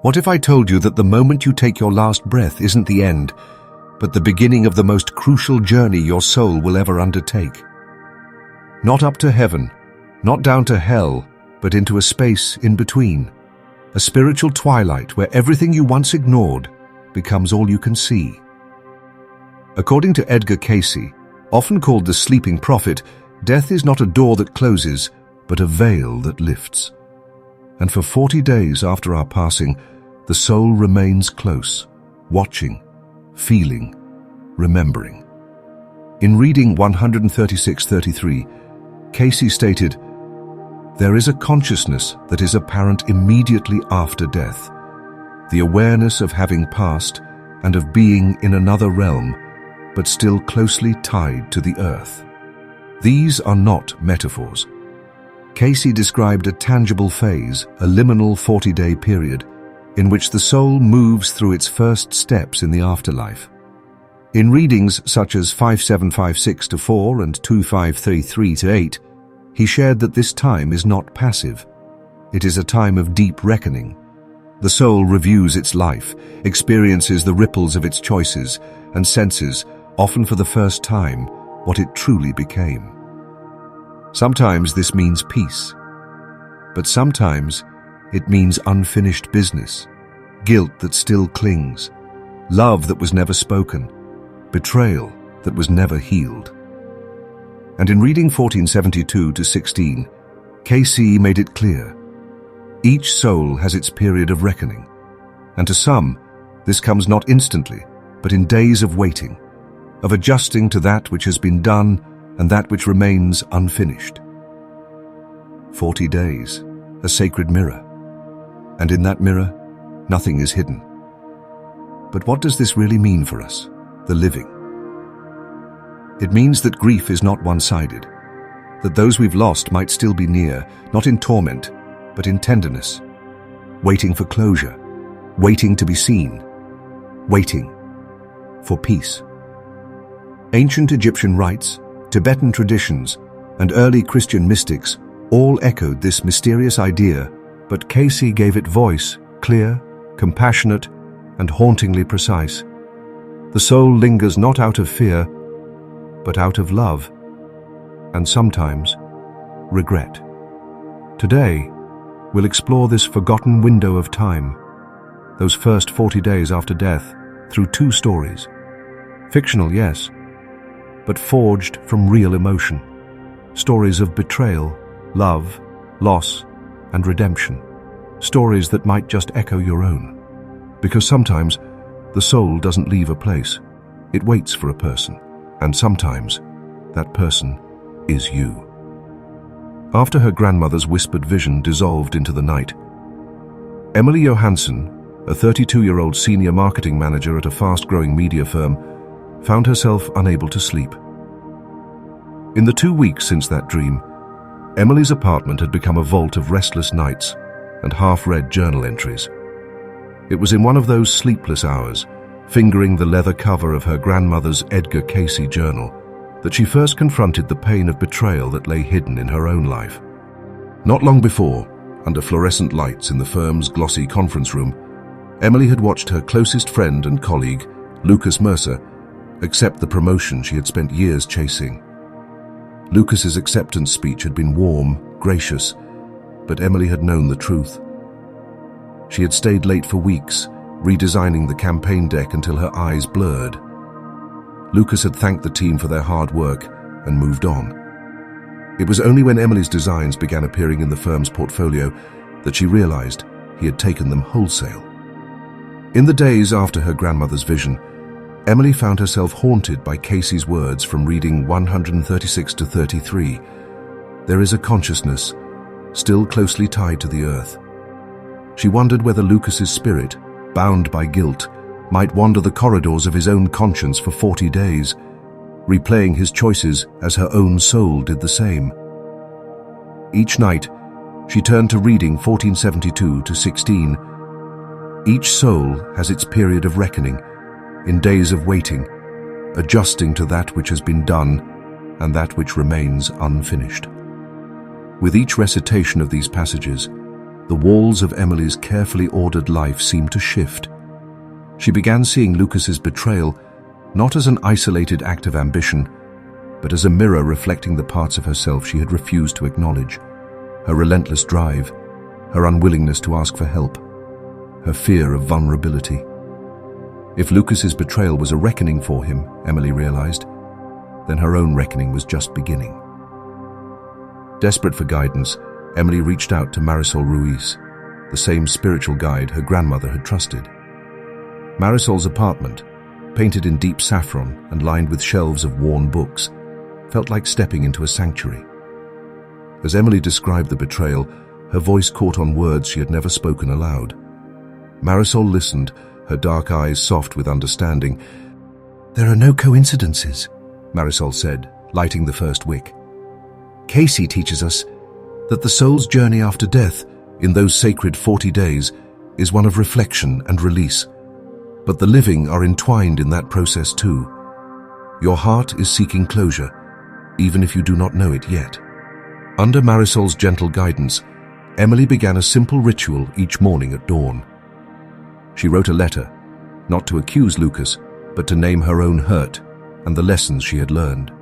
What if I told you that the moment you take your last breath isn't the end, but the beginning of the most crucial journey your soul will ever undertake? Not up to heaven, not down to hell, but into a space in between. A spiritual twilight where everything you once ignored becomes all you can see. According to Edgar Cayce, often called the sleeping prophet, death is not a door that closes, but a veil that lifts. And for 40 days after our passing, the soul remains close, watching, feeling, remembering. In reading 136:33, Cayce stated, "There is a consciousness that is apparent immediately after death, the awareness of having passed and of being in another realm, but still closely tied to the earth." These are not metaphors. Cayce described a tangible phase, a liminal 40-day period, in which the soul moves through its first steps in the afterlife. In readings such as 5756-4 and 2533-8, he shared that this time is not passive. It is a time of deep reckoning. The soul reviews its life, experiences the ripples of its choices, and senses, often for the first time, what it truly became. Sometimes this means peace, but sometimes it means unfinished business, guilt that still clings, love that was never spoken, betrayal that was never healed. And in reading 1472-16, Cayce made it clear, each soul has its period of reckoning, and to some, this comes not instantly, but in days of waiting, of adjusting to that which has been done and that which remains unfinished. 40 days, a sacred mirror, and in that mirror, nothing is hidden. But what does this really mean for us, the living? It means that grief is not one-sided, that those we've lost might still be near, not in torment, but in tenderness, waiting for closure, waiting to be seen, waiting for peace. Ancient Egyptian rites, Tibetan traditions, and early Christian mystics all echoed this mysterious idea, but Cayce gave it voice, clear, compassionate, and hauntingly precise. The soul lingers not out of fear, but out of love, and sometimes regret. Today, we'll explore this forgotten window of time, those first 40 days after death, through two stories. Fictional, yes, but forged from real emotion. Stories of betrayal, love, loss, and redemption. Stories that might just echo your own. Because sometimes, the soul doesn't leave a place. It waits for a person, and sometimes, that person is you. After her grandmother's whispered vision dissolved into the night, Emily Johansson, a 32-year-old senior marketing manager at a fast-growing media firm, found herself unable to sleep. In the 2 weeks since that dream, Emily's apartment had become a vault of restless nights and half-read journal entries. It was in one of those sleepless hours, fingering the leather cover of her grandmother's Edgar Cayce journal, that she first confronted the pain of betrayal that lay hidden in her own life. Not long before, under fluorescent lights in the firm's glossy conference room, Emily had watched her closest friend and colleague, Lucas Mercer, accept the promotion she had spent years chasing. Lucas's acceptance speech had been warm, gracious, but Emily had known the truth. She had stayed late for weeks, redesigning the campaign deck until her eyes blurred. Lucas had thanked the team for their hard work and moved on. It was only when Emily's designs began appearing in the firm's portfolio that she realized he had taken them wholesale. In the days after her grandmother's vision, Emily found herself haunted by Cayce's words from reading 136-33. There is a consciousness, still closely tied to the earth. She wondered whether Lucas's spirit, bound by guilt, might wander the corridors of his own conscience for 40 days, replaying his choices as her own soul did the same. Each night, she turned to reading 1472-16. Each soul has its period of reckoning, in days of waiting, adjusting to that which has been done and that which remains unfinished. With each recitation of these passages, the walls of Emily's carefully ordered life seemed to shift. She began seeing Lucas's betrayal not as an isolated act of ambition, but as a mirror reflecting the parts of herself she had refused to acknowledge: her relentless drive, her unwillingness to ask for help, her fear of vulnerability. If Lucas's betrayal was a reckoning for him, Emily realized, then her own reckoning was just beginning. Desperate for guidance, Emily reached out to Marisol Ruiz, the same spiritual guide her grandmother had trusted. Marisol's apartment, painted in deep saffron and lined with shelves of worn books, felt like stepping into a sanctuary. As Emily described the betrayal, her voice caught on words she had never spoken aloud. Marisol listened, her dark eyes soft with understanding. "There are no coincidences," Marisol said, lighting the first wick. "Cayce teaches us that the soul's journey after death, in those sacred 40 days, is one of reflection and release. But the living are entwined in that process too. Your heart is seeking closure, even if you do not know it yet." Under Marisol's gentle guidance, Emily began a simple ritual each morning at dawn. She wrote a letter, not to accuse Lucas, but to name her own hurt and the lessons she had learned.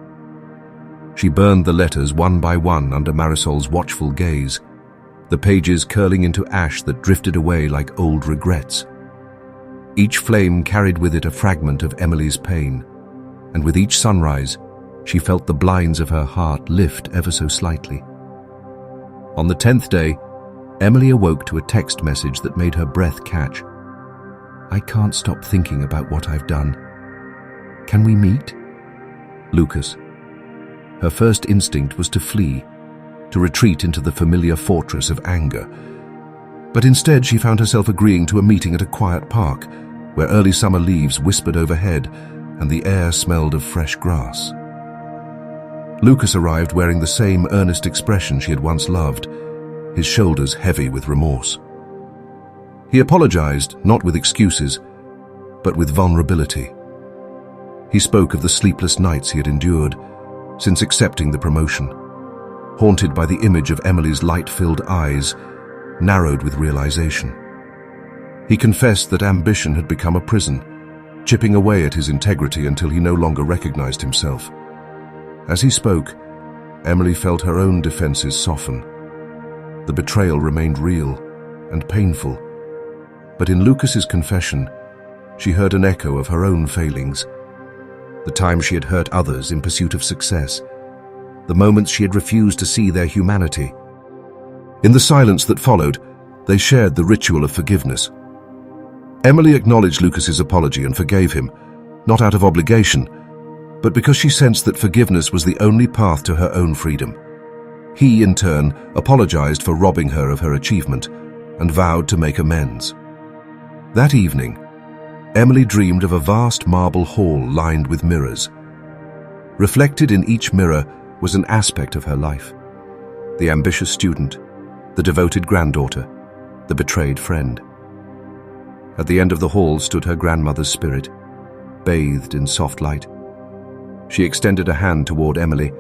She burned the letters one by one under Marisol's watchful gaze, the pages curling into ash that drifted away like old regrets. Each flame carried with it a fragment of Emily's pain, and with each sunrise, she felt the blinds of her heart lift ever so slightly. On the 10th day, Emily awoke to a text message that made her breath catch. "I can't stop thinking about what I've done. Can we meet?" Lucas. Her first instinct was to flee, to retreat into the familiar fortress of anger. But instead she found herself agreeing to a meeting at a quiet park, where early summer leaves whispered overhead and the air smelled of fresh grass. Lucas arrived wearing the same earnest expression she had once loved, his shoulders heavy with remorse. He apologized, not with excuses, but with vulnerability. He spoke of the sleepless nights he had endured since accepting the promotion, haunted by the image of Emily's light-filled eyes, narrowed with realization. He confessed that ambition had become a prison, chipping away at his integrity until he no longer recognized himself. As he spoke, Emily felt her own defenses soften. The betrayal remained real and painful, but in Lucas's confession, she heard an echo of her own failings. The times she had hurt others in pursuit of success, the moments she had refused to see their humanity. In the silence that followed, they shared the ritual of forgiveness. Emily acknowledged Lucas's apology and forgave him, not out of obligation, but because she sensed that forgiveness was the only path to her own freedom. He, in turn, apologized for robbing her of her achievement and vowed to make amends. That evening, Emily dreamed of a vast marble hall lined with mirrors. Reflected in each mirror was an aspect of her life: the ambitious student, the devoted granddaughter, the betrayed friend. At the end of the hall stood her grandmother's spirit, bathed in soft light. She extended a hand toward Emily,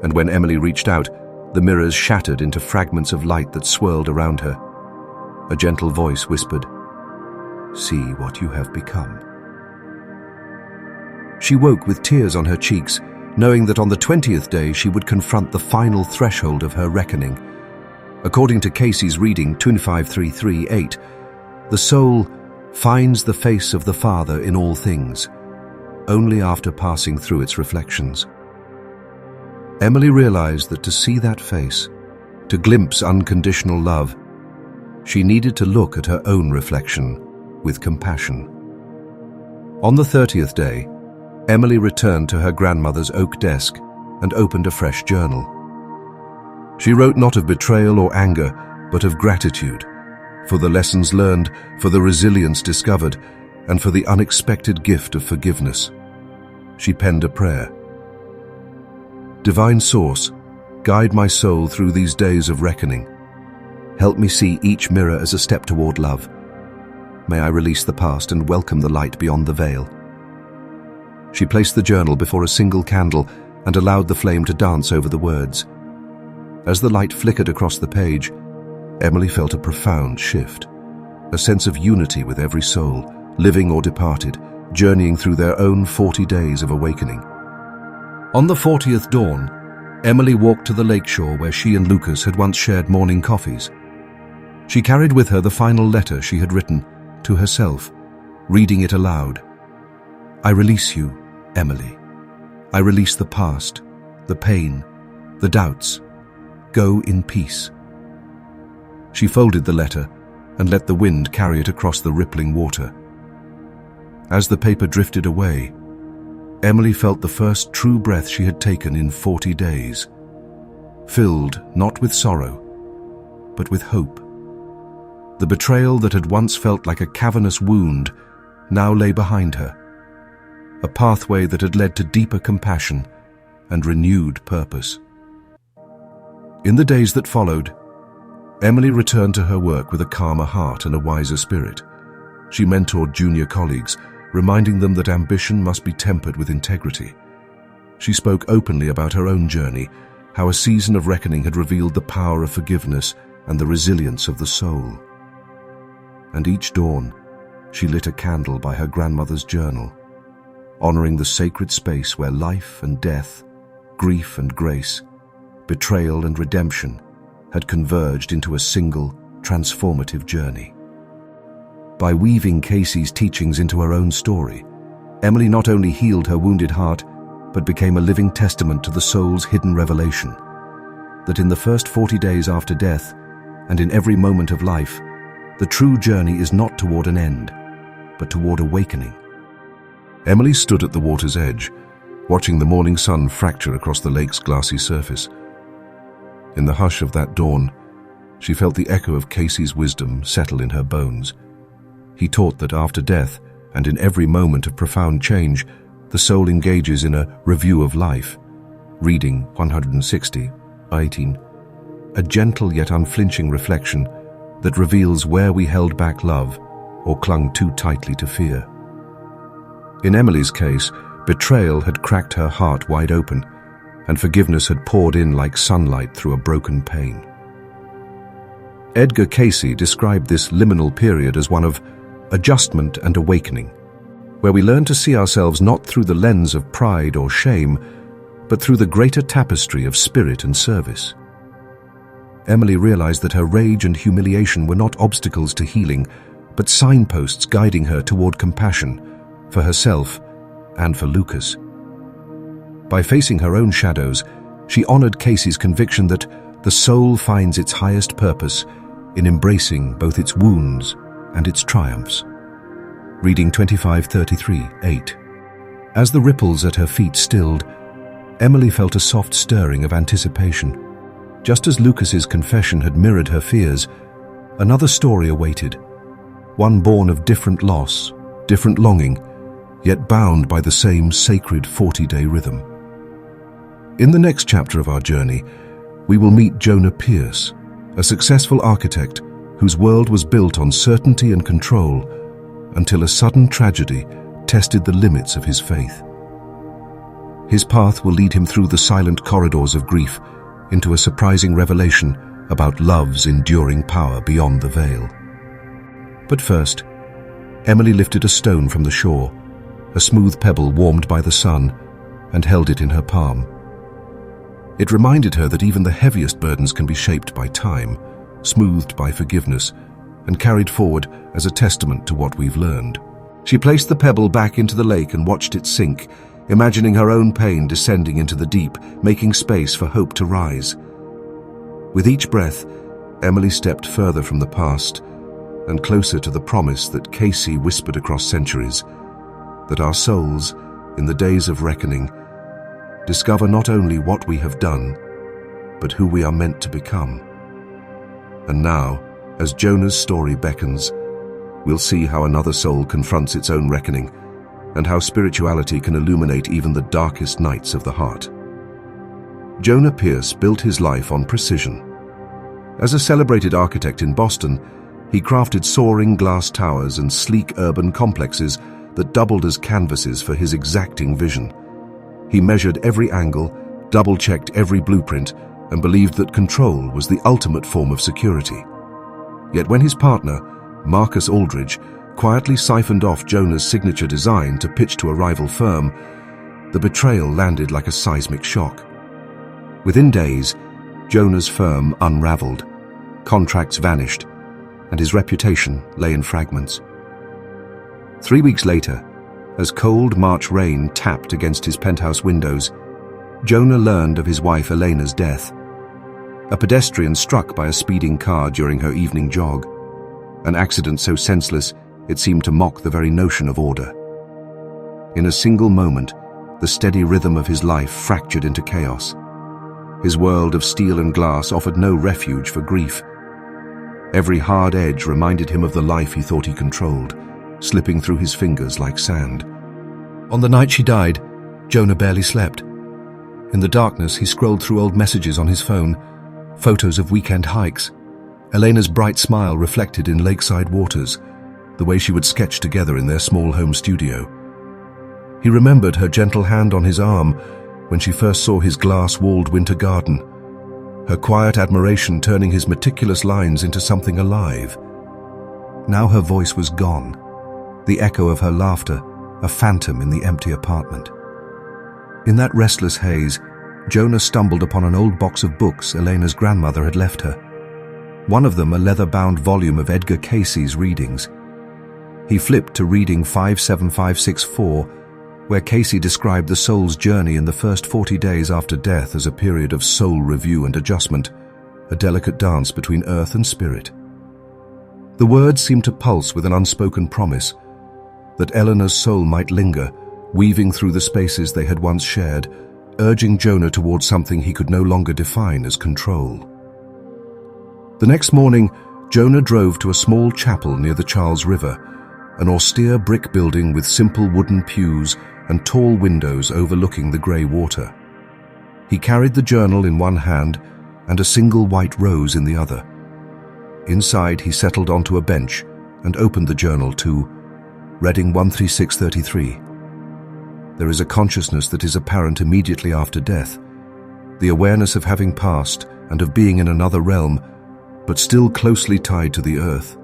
and when Emily reached out, the mirrors shattered into fragments of light that swirled around her. A gentle voice whispered, "See what you have become." She woke with tears on her cheeks, knowing that on the 20th day she would confront the final threshold of her reckoning. According to Cayce's reading 2533:8, the soul finds the face of the Father in all things, only after passing through its reflections. Emily realized that to see that face, to glimpse unconditional love, she needed to look at her own reflection with compassion. On the 30th day, Emily returned to her grandmother's oak desk and opened a fresh journal. She wrote not of betrayal or anger, but of gratitude, for the lessons learned, for the resilience discovered, and for the unexpected gift of forgiveness. She penned a prayer. "Divine Source, guide my soul through these days of reckoning. Help me see each mirror as a step toward love. May I release the past and welcome the light beyond the veil." She placed the journal before a single candle and allowed the flame to dance over the words. As the light flickered across the page, Emily felt a profound shift, a sense of unity with every soul, living or departed, journeying through their own 40 days of awakening. On the 40th dawn, Emily walked to the lakeshore where she and Lucas had once shared morning coffees. She carried with her the final letter she had written to herself, reading it aloud. "I release you, Emily. I release the past, the pain, the doubts. Go in peace." She folded the letter and let the wind carry it across the rippling water. As the paper drifted away, Emily felt the first true breath she had taken in 40 days, filled not with sorrow, but with hope. The betrayal that had once felt like a cavernous wound now lay behind her, a pathway that had led to deeper compassion and renewed purpose. In the days that followed, Emily returned to her work with a calmer heart and a wiser spirit. She mentored junior colleagues, reminding them that ambition must be tempered with integrity. She spoke openly about her own journey, how a season of reckoning had revealed the power of forgiveness and the resilience of the soul. And each dawn, she lit a candle by her grandmother's journal, honoring the sacred space where life and death, grief and grace, betrayal and redemption had converged into a single, transformative journey. By weaving Cayce's teachings into her own story, Emily not only healed her wounded heart, but became a living testament to the soul's hidden revelation, that in the first 40 days after death, and in every moment of life, the true journey is not toward an end, but toward awakening. Emily stood at the water's edge, watching the morning sun fracture across the lake's glassy surface. In the hush of that dawn, she felt the echo of Cayce's wisdom settle in her bones. He taught that after death, and in every moment of profound change, the soul engages in a review of life. Reading 160:18, a gentle yet unflinching reflection that reveals where we held back love or clung too tightly to fear. In Emily's case, betrayal had cracked her heart wide open, and forgiveness had poured in like sunlight through a broken pane. Edgar Cayce described this liminal period as one of adjustment and awakening, where we learn to see ourselves not through the lens of pride or shame, but through the greater tapestry of spirit and service. Emily realized that her rage and humiliation were not obstacles to healing, but signposts guiding her toward compassion for herself and for Lucas. By facing her own shadows, she honored Cayce's conviction that the soul finds its highest purpose in embracing both its wounds and its triumphs. Reading 25:33-8. As the ripples at her feet stilled, Emily felt a soft stirring of anticipation. Just as Lucas's confession had mirrored her fears, another story awaited, one born of different loss, different longing, yet bound by the same sacred 40-day rhythm. In the next chapter of our journey, we will meet Jonah Pierce, a successful architect whose world was built on certainty and control until a sudden tragedy tested the limits of his faith. His path will lead him through the silent corridors of grief into a surprising revelation about love's enduring power beyond the veil. But first, Emily lifted a stone from the shore, a smooth pebble warmed by the sun, and held it in her palm. It reminded her that even the heaviest burdens can be shaped by time, smoothed by forgiveness, and carried forward as a testament to what we've learned. She placed the pebble back into the lake and watched it sink, imagining her own pain descending into the deep, making space for hope to rise. With each breath, Emily stepped further from the past and closer to the promise that Cayce whispered across centuries, that our souls, in the days of reckoning, discover not only what we have done, but who we are meant to become. And now, as Jonah's story beckons, we'll see how another soul confronts its own reckoning, and how spirituality can illuminate even the darkest nights of the heart. Jonah Pierce built his life on precision. As a celebrated architect in Boston, he crafted soaring glass towers and sleek urban complexes that doubled as canvases for his exacting vision. He measured every angle, double-checked every blueprint, and believed that control was the ultimate form of security. Yet when his partner, Marcus Aldridge, quietly siphoned off Jonah's signature design to pitch to a rival firm, the betrayal landed like a seismic shock. Within days, Jonah's firm unraveled, contracts vanished, and his reputation lay in fragments. 3 weeks later, as cold March rain tapped against his penthouse windows, Jonah learned of his wife Elena's death. A pedestrian struck by a speeding car during her evening jog, an accident so senseless it seemed to mock the very notion of order. In a single moment, the steady rhythm of his life fractured into chaos. His world of steel and glass offered no refuge for grief. Every hard edge reminded him of the life he thought he controlled, slipping through his fingers like sand. On the night she died, Jonah barely slept. In the darkness, he scrolled through old messages on his phone, photos of weekend hikes, Elena's bright smile reflected in lakeside waters, the way she would sketch together in their small home studio. He remembered her gentle hand on his arm when she first saw his glass-walled winter garden, her quiet admiration turning his meticulous lines into something alive. Now her voice was gone, the echo of her laughter a phantom in the empty apartment. In that restless haze, Jonah stumbled upon an old box of books Elena's grandmother had left her. One of them a leather-bound volume of Edgar Cayce's readings. He flipped to reading 57564, where Cayce described the soul's journey in the first 40 days after death as a period of soul review and adjustment, a delicate dance between earth and spirit. The words seemed to pulse with an unspoken promise that Eleanor's soul might linger, weaving through the spaces they had once shared, urging Jonah towards something he could no longer define as control. The next morning, Jonah drove to a small chapel near the Charles River, an austere brick building with simple wooden pews and tall windows overlooking the grey water. He carried the journal in one hand and a single white rose in the other. Inside, he settled onto a bench and opened the journal to Reading 13633. There is a consciousness that is apparent immediately after death, the awareness of having passed and of being in another realm, but still closely tied to the earth.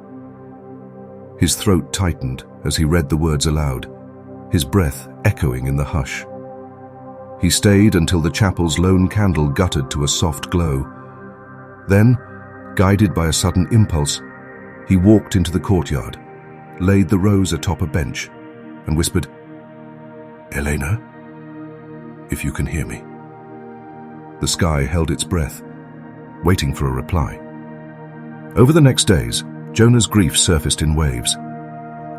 His throat tightened as he read the words aloud, his breath echoing in the hush. He stayed until the chapel's lone candle guttered to a soft glow. Then, guided by a sudden impulse, he walked into the courtyard, laid the rose atop a bench, and whispered, "Elena, if you can hear me." The sky held its breath, waiting for a reply. Over the next days, Jonah's grief surfaced in waves.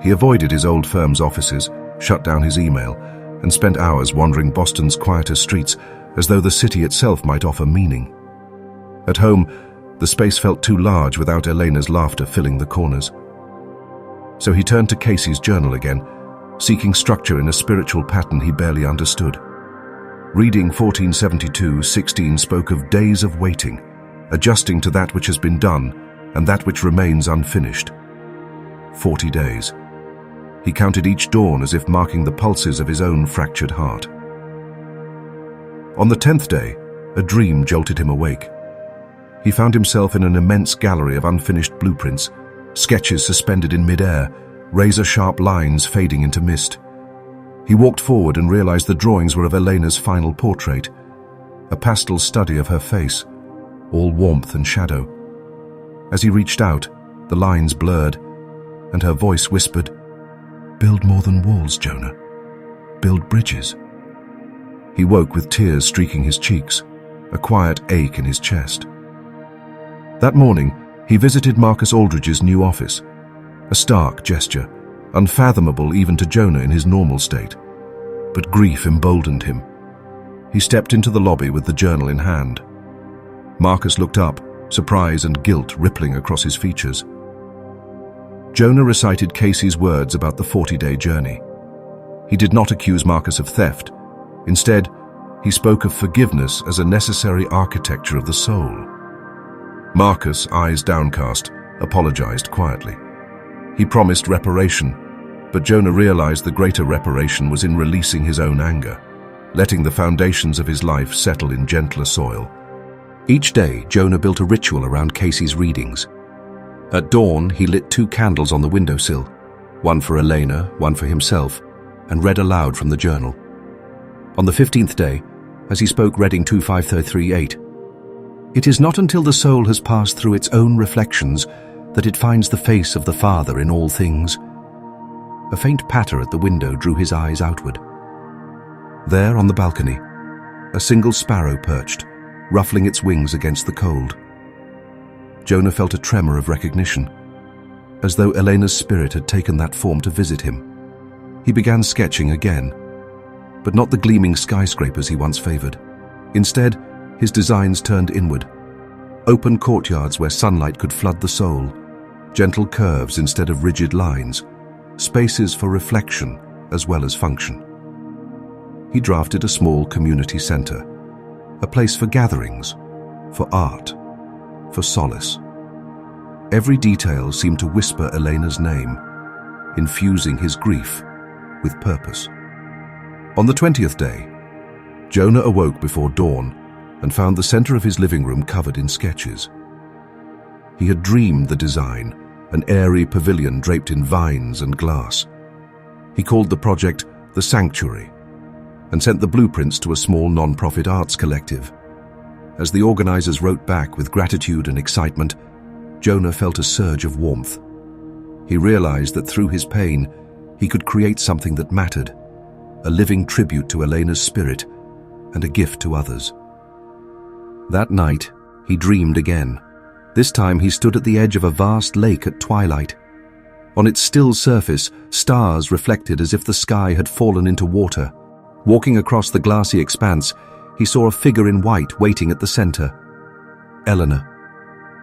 He avoided his old firm's offices, shut down his email, and spent hours wandering Boston's quieter streets as though the city itself might offer meaning. At home, the space felt too large without Elena's laughter filling the corners. So he turned to Cayce's journal again, seeking structure in a spiritual pattern he barely understood. Reading 1472-16 spoke of days of waiting, adjusting to that which has been done and that which remains unfinished. 40 days. He counted each dawn as if marking the pulses of his own fractured heart. On the 10th day, a dream jolted him awake. He found himself in an immense gallery of unfinished blueprints, sketches suspended in mid-air, razor-sharp lines fading into mist. He walked forward and realized the drawings were of Elena's final portrait, a pastel study of her face, all warmth and shadow. As he reached out, the lines blurred, and her voice whispered, "Build more than walls, Jonah. Build bridges." He woke with tears streaking his cheeks, a quiet ache in his chest. That morning, he visited Marcus Aldridge's new office, a stark gesture, unfathomable even to Jonah in his normal state. But grief emboldened him. He stepped into the lobby with the journal in hand. Marcus looked up, surprise and guilt rippling across his features. Jonah recited Cayce's words about the 40-day journey. He did not accuse Marcus of theft. Instead, he spoke of forgiveness as a necessary architecture of the soul. Marcus, eyes downcast, apologized quietly. He promised reparation, but Jonah realized the greater reparation was in releasing his own anger, letting the foundations of his life settle in gentler soil. Each day, Jonah built a ritual around Cayce's readings. At dawn, he lit 2 candles on the windowsill, one for Elena, one for himself, and read aloud from the journal. On the 15th day, as he spoke, reading 2:5-3:8, "It is not until the soul has passed through its own reflections that it finds the face of the Father in all things." A faint patter at the window drew his eyes outward. There on the balcony, a single sparrow perched, ruffling its wings against the cold. Jonah felt a tremor of recognition, as though Elena's spirit had taken that form to visit him. He began sketching again, but not the gleaming skyscrapers he once favored. Instead, his designs turned inward. Open courtyards where sunlight could flood the soul, gentle curves instead of rigid lines, spaces for reflection as well as function. He drafted a small community center, a place for gatherings, for art, for solace. Every detail seemed to whisper Elena's name, infusing his grief with purpose. On the 20th day, Jonah awoke before dawn and found the center of his living room covered in sketches. He had dreamed the design, an airy pavilion draped in vines and glass. He called the project The Sanctuary and sent the blueprints to a small non-profit arts collective. As the organizers wrote back with gratitude and excitement, Jonah felt a surge of warmth. He realized that through his pain, he could create something that mattered, a living tribute to Elena's spirit and a gift to others. That night, he dreamed again. This time he stood at the edge of a vast lake at twilight. On its still surface, stars reflected as if the sky had fallen into water. Walking across the glassy expanse, he saw a figure in white waiting at the center. Elena,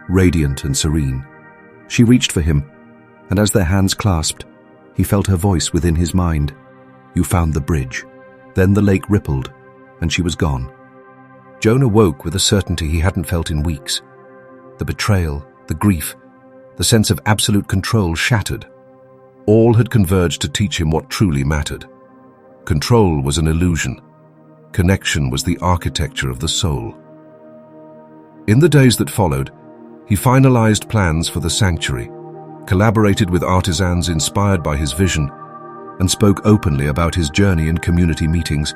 radiant and serene. She reached for him, and as their hands clasped, he felt her voice within his mind. "You found the bridge." Then the lake rippled, and she was gone. Jonah woke with a certainty he hadn't felt in weeks. The betrayal, the grief, the sense of absolute control shattered. All had converged to teach him what truly mattered. Control was an illusion. Connection was the architecture of the soul. In the days that followed, he finalized plans for the sanctuary, collaborated with artisans inspired by his vision, and spoke openly about his journey in community meetings,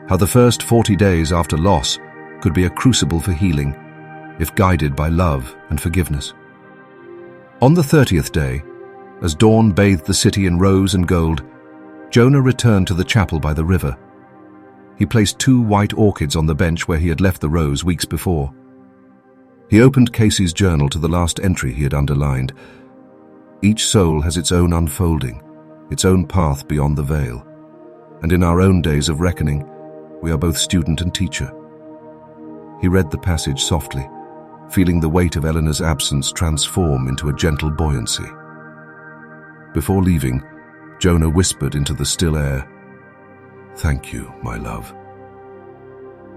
how the first 40 days after loss could be a crucible for healing, if guided by love and forgiveness. On the 30th day, as dawn bathed the city in rose and gold, Jonah returned to the chapel by the river. He placed 2 white orchids on the bench where he had left the rose weeks before. He opened Cayce's journal to the last entry he had underlined. Each soul has its own unfolding, its own path beyond the veil. And in our own days of reckoning, we are both student and teacher. He read the passage softly, feeling the weight of Elena's absence transform into a gentle buoyancy. Before leaving, Jonah whispered into the still air, "Thank you, my love."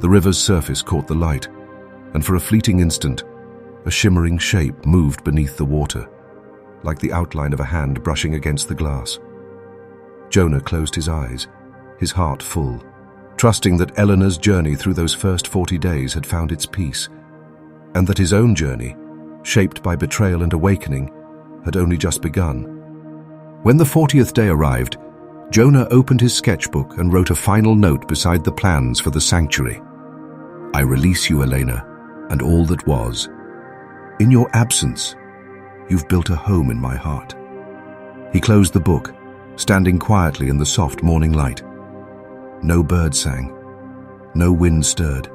The river's surface caught the light, and for a fleeting instant, a shimmering shape moved beneath the water, like the outline of a hand brushing against the glass. Jonah closed his eyes, his heart full, trusting that Elena's journey through those first 40 days had found its peace, and that his own journey, shaped by betrayal and awakening, had only just begun. When the 40th day arrived, Jonah opened his sketchbook and wrote a final note beside the plans for the sanctuary. "I release you, Elena, and all that was. In your absence, you've built a home in my heart." He closed the book, standing quietly in the soft morning light. No bird sang, no wind stirred.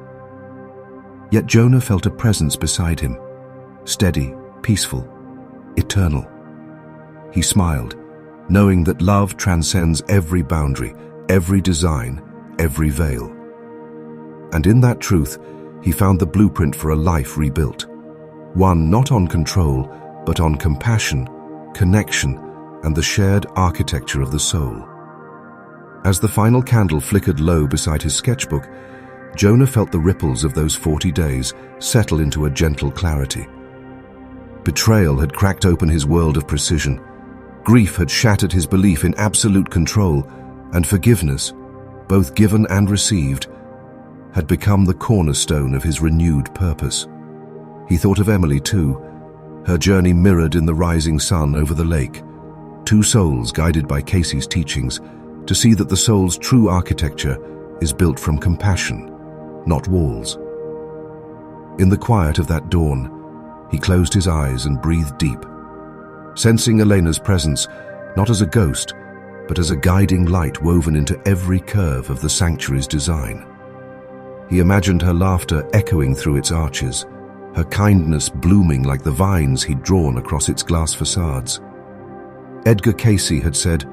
Yet Jonah felt a presence beside him, steady, peaceful, eternal. He smiled, knowing that love transcends every boundary, every design, every veil. And in that truth, he found the blueprint for a life rebuilt. One not on control, but on compassion, connection, and the shared architecture of the soul. As the final candle flickered low beside his sketchbook, Jonah felt the ripples of those 40 days settle into a gentle clarity. Betrayal had cracked open his world of precision. Grief had shattered his belief in absolute control, and forgiveness, both given and received, had become the cornerstone of his renewed purpose. He thought of Emily too, her journey mirrored in the rising sun over the lake, two souls guided by Cayce's teachings to see that the soul's true architecture is built from compassion, not walls. In the quiet of that dawn, he closed his eyes and breathed deep, sensing Elena's presence not as a ghost, but as a guiding light woven into every curve of the sanctuary's design. He imagined her laughter echoing through its arches, her kindness blooming like the vines he'd drawn across its glass facades. Edgar Cayce had said,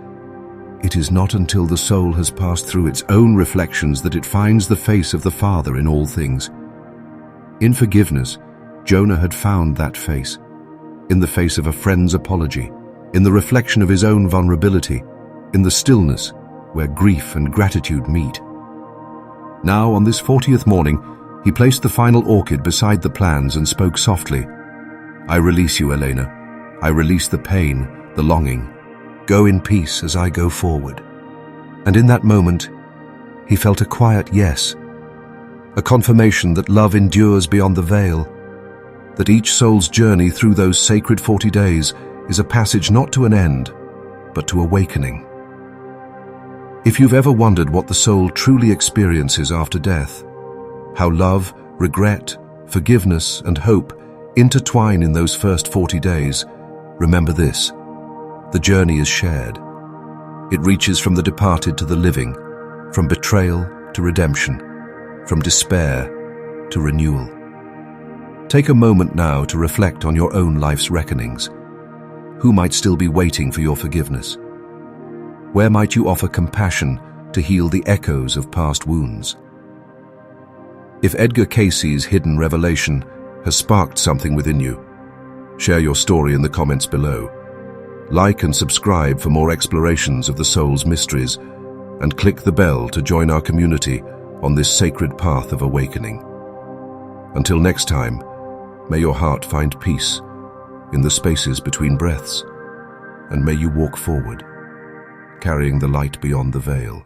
"It is not until the soul has passed through its own reflections that it finds the face of the Father in all things." In forgiveness, Jonah had found that face, in the face of a friend's apology, in the reflection of his own vulnerability, in the stillness where grief and gratitude meet. Now, on this 40th morning, he placed the final orchid beside the plans and spoke softly, "I release you, Elena. I release the pain, the longing. Go in peace as I go forward." And in that moment, he felt a quiet yes, a confirmation that love endures beyond the veil, that each soul's journey through those sacred 40 days is a passage not to an end, but to awakening. If you've ever wondered what the soul truly experiences after death, how love, regret, forgiveness, and hope intertwine in those first 40 days, remember this: the journey is shared. It reaches from the departed to the living, from betrayal to redemption, from despair to renewal. Take a moment now to reflect on your own life's reckonings. Who might still be waiting for your forgiveness? Where might you offer compassion to heal the echoes of past wounds? If Edgar Cayce's hidden revelation has sparked something within you, share your story in the comments below. Like and subscribe for more explorations of the soul's mysteries, and click the bell to join our community on this sacred path of awakening. Until next time, may your heart find peace in the spaces between breaths, and may you walk forward, carrying the light beyond the veil.